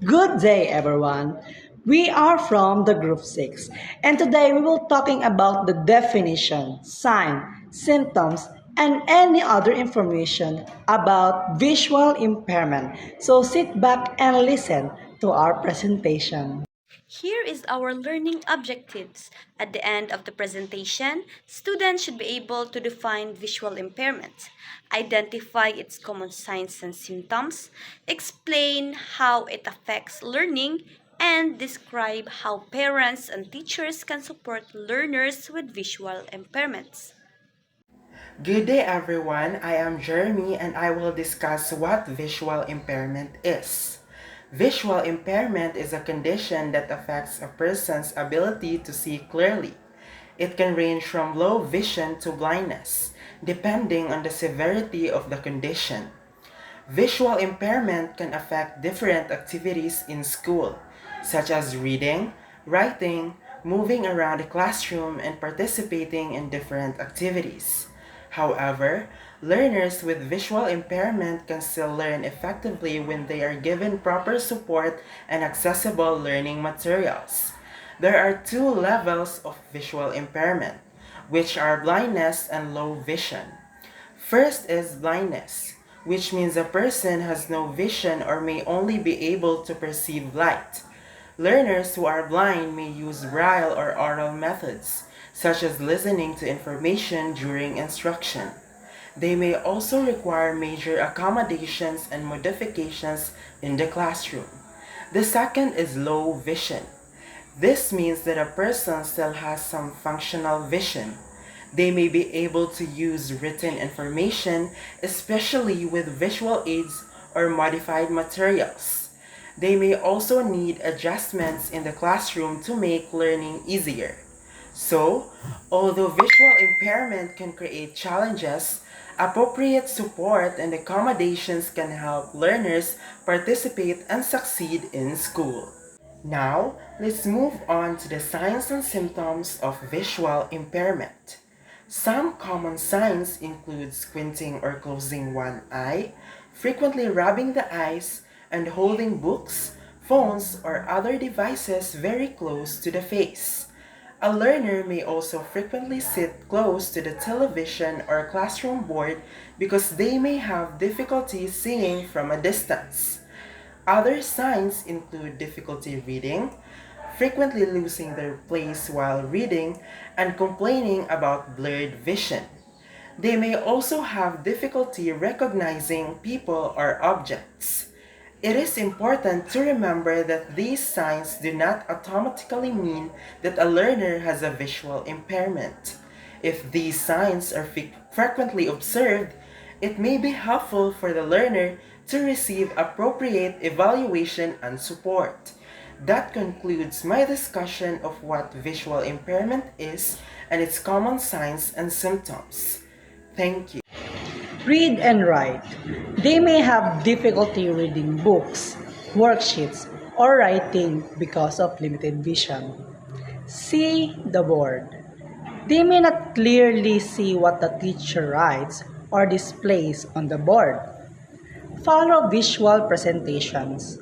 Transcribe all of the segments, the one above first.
Good day, everyone. We are from the group 6, and today we will talking about the definition, sign, symptoms, and any other information about visual impairment. So sit back and listen to our presentation. Here is our learning objectives. At the end of the presentation, students should be able to define visual impairment, identify its common signs and symptoms, explain how it affects learning, and describe how parents and teachers can support learners with visual impairments. Good day everyone, I am Jeremy and I will discuss what visual impairment is. Visual impairment is a condition that affects a person's ability to see clearly. It can range from low vision to blindness, depending on the severity of the condition. Visual impairment can affect different activities in school, such as reading, writing, moving around the classroom, and participating in different activities. However, learners with visual impairment can still learn effectively when they are given proper support and accessible learning materials. There are two levels of visual impairment, which are blindness and low vision. First is blindness, which means a person has no vision or may only be able to perceive light. Learners who are blind may use braille or oral methods, such as listening to information during instruction. They may also require major accommodations and modifications in the classroom. The second is low vision. This means that a person still has some functional vision. They may be able to use written information, especially with visual aids or modified materials. They may also need adjustments in the classroom to make learning easier. So, although visual impairment can create challenges, appropriate support and accommodations can help learners participate and succeed in school. Now, let's move on to the signs and symptoms of visual impairment. Some common signs include squinting or closing one eye, frequently rubbing the eyes, and holding books, phones, or other devices very close to the face. A learner may also frequently sit close to the television or classroom board because they may have difficulty seeing from a distance. Other signs include difficulty reading, frequently losing their place while reading, and complaining about blurred vision. They may also have difficulty recognizing people or objects. It is important to remember that these signs do not automatically mean that a learner has a visual impairment. If these signs are frequently observed, it may be helpful for the learner to receive appropriate evaluation and support. That concludes my discussion of what visual impairment is and its common signs and symptoms. Thank you. Read and write. They may have difficulty reading books, worksheets, or writing because of limited vision. See the board. They may not clearly see what the teacher writes or displays on the board. Follow visual presentations,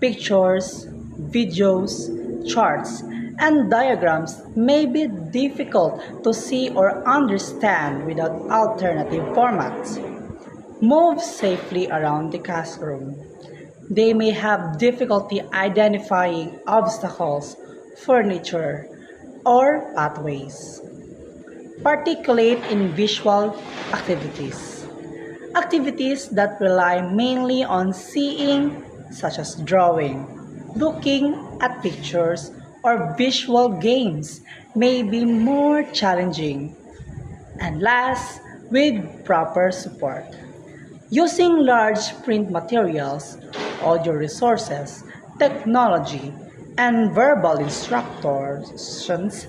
pictures, videos, charts, and diagrams may be difficult to see or understand without alternative formats. Move safely around the classroom. They may have difficulty identifying obstacles, furniture, or pathways. Participate in visual activities. Activities that rely mainly on seeing, such as drawing, looking at pictures, or visual games, may be more challenging. And last, with proper support. Using large print materials, audio resources, technology, and verbal instructions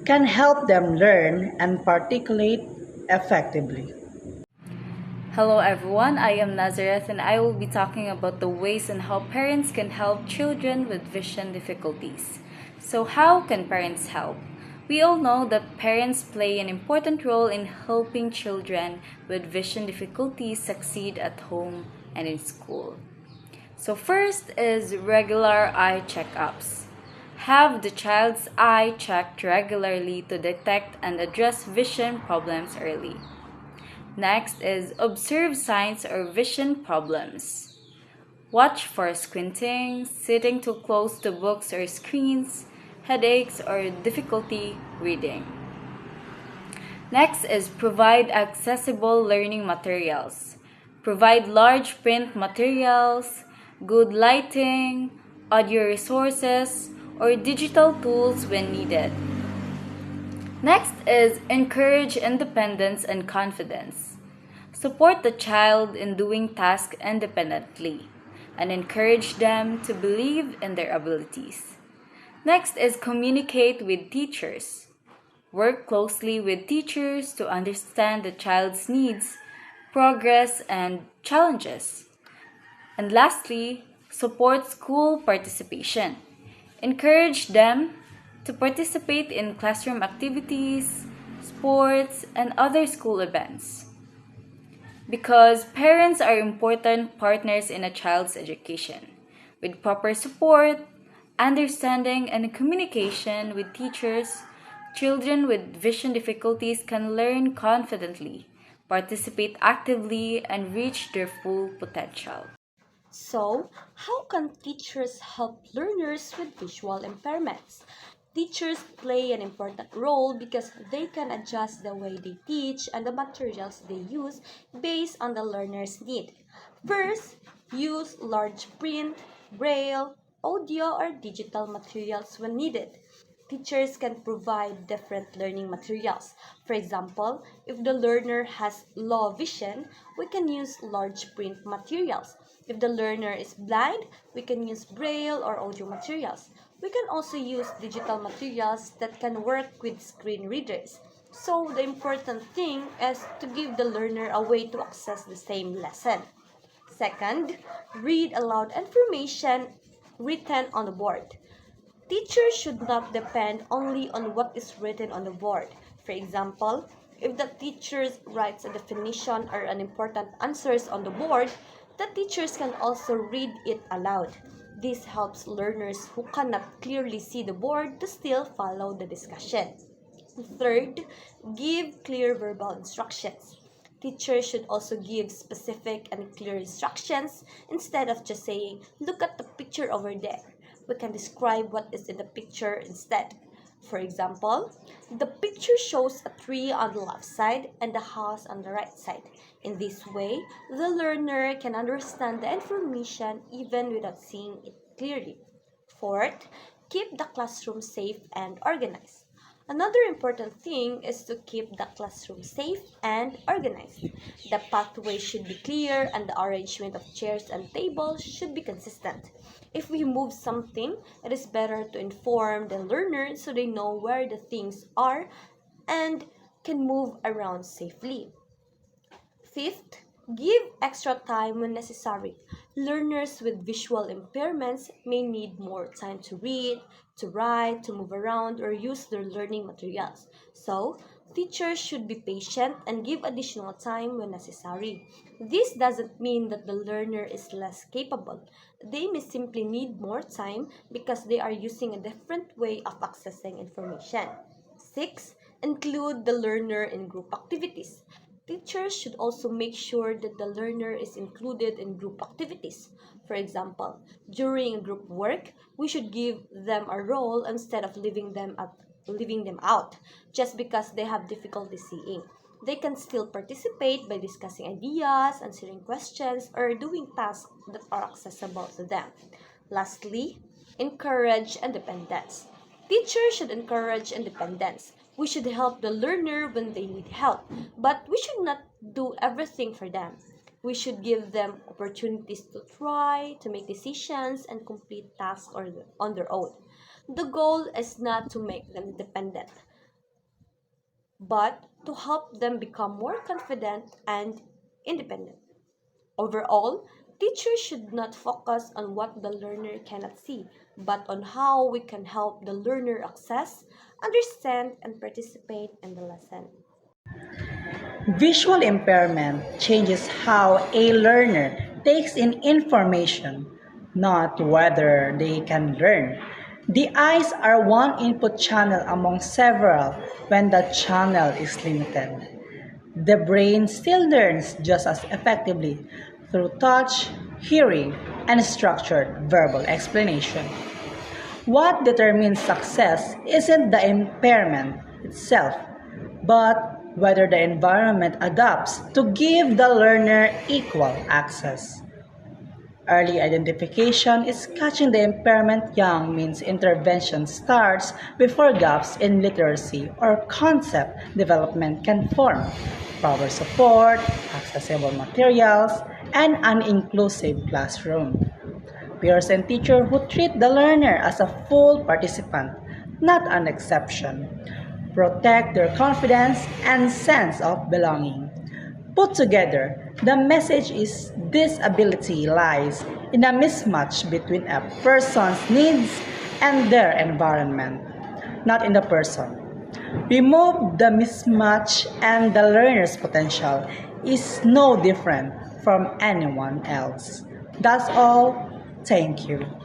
can help them learn and articulate effectively. Hello everyone, I am Nazareth and I will be talking about the ways and how parents can help children with vision difficulties. So how can parents help? We all know that parents play an important role in helping children with vision difficulties succeed at home and in school. So, first is regular eye checkups. Have the child's eye checked regularly to detect and address vision problems early. Next is observe signs or vision problems. Watch for squinting, sitting too close to books or screens, headaches, or difficulty reading. Next is provide accessible learning materials. Provide large print materials, good lighting, audio resources, or digital tools when needed. Next is encourage independence and confidence. Support the child in doing tasks independently and encourage them to believe in their abilities. Next is communicate with teachers. Work closely with teachers to understand the child's needs, progress, and challenges. And lastly, support school participation. Encourage them to participate in classroom activities, sports, and other school events. Because parents are important partners in a child's education. With proper support, understanding, and communication with teachers, children with vision difficulties can learn confidently, participate actively, and reach their full potential. So, how can teachers help learners with visual impairments? Teachers play an important role because they can adjust the way they teach and the materials they use based on the learner's need. First, use large print, braille, audio, or digital materials when needed. Teachers can provide different learning materials. For example, if the learner has low vision, we can use large print materials. If the learner is blind, we can use braille or audio materials. We can also use digital materials that can work with screen readers. So the important thing is to give the learner a way to access the same lesson. Second, read aloud information written on the board. Teachers should not depend only on what is written on the board. For example, if the teacher writes a definition or an important answers on the board, the teachers can also read it aloud. This helps learners who cannot clearly see the board to still follow the discussion. Third, give clear verbal instructions. Teachers should also give specific and clear instructions instead of just saying, look at the picture over there. We can describe what is in the picture instead. For example, the picture shows a tree on the left side and a house on the right side. In this way, the learner can understand the information even without seeing it clearly. Fourth, keep the classroom safe and organized. Another important thing is to keep the classroom safe and organized. The pathway should be clear and the arrangement of chairs and tables should be consistent. If we move something, it is better to inform the learner so they know where the things are and can move around safely. Fifth, give extra time when necessary. Learners with visual impairments may need more time to read, to write, to move around, or use their learning materials. So, teachers should be patient and give additional time when necessary. This doesn't mean that the learner is less capable. They may simply need more time because they are using a different way of accessing information. 6. Include the learner in group activities. Teachers should also make sure that the learner is included in group activities. For example, during group work, we should give them a role instead of leaving them out just because they have difficulty seeing. They can still participate by discussing ideas, answering questions, or doing tasks that are accessible to them. Lastly, encourage independence. Teachers should encourage independence. We should help the learner when they need help, but we should not do everything for them. We should give them opportunities to try, to make decisions, and complete tasks on their own. The goal is not to make them dependent, but to help them become more confident and independent. Overall, teachers should not focus on what the learner cannot see, but on how we can help the learner access, understand, and participate in the lesson. Visual impairment changes how a learner takes in information. not whether they can learn. The eyes are one input channel among several when the channel is limited. The brain still learns just as effectively through touch, hearing, and structured verbal explanation. What determines success isn't the impairment itself, but whether the environment adapts to give the learner equal access. Early identification is catching the impairment young means intervention starts before gaps in literacy or concept development can form. Proper support, accessible materials, and an inclusive classroom. Peers and teachers who treat the learner as a full participant, not an exception, protect their confidence and sense of belonging. Put together, the message is disability lies in a mismatch between a person's needs and their environment, not in the person. Remove the mismatch and the learner's potential is no different from anyone else. That's all. Thank you.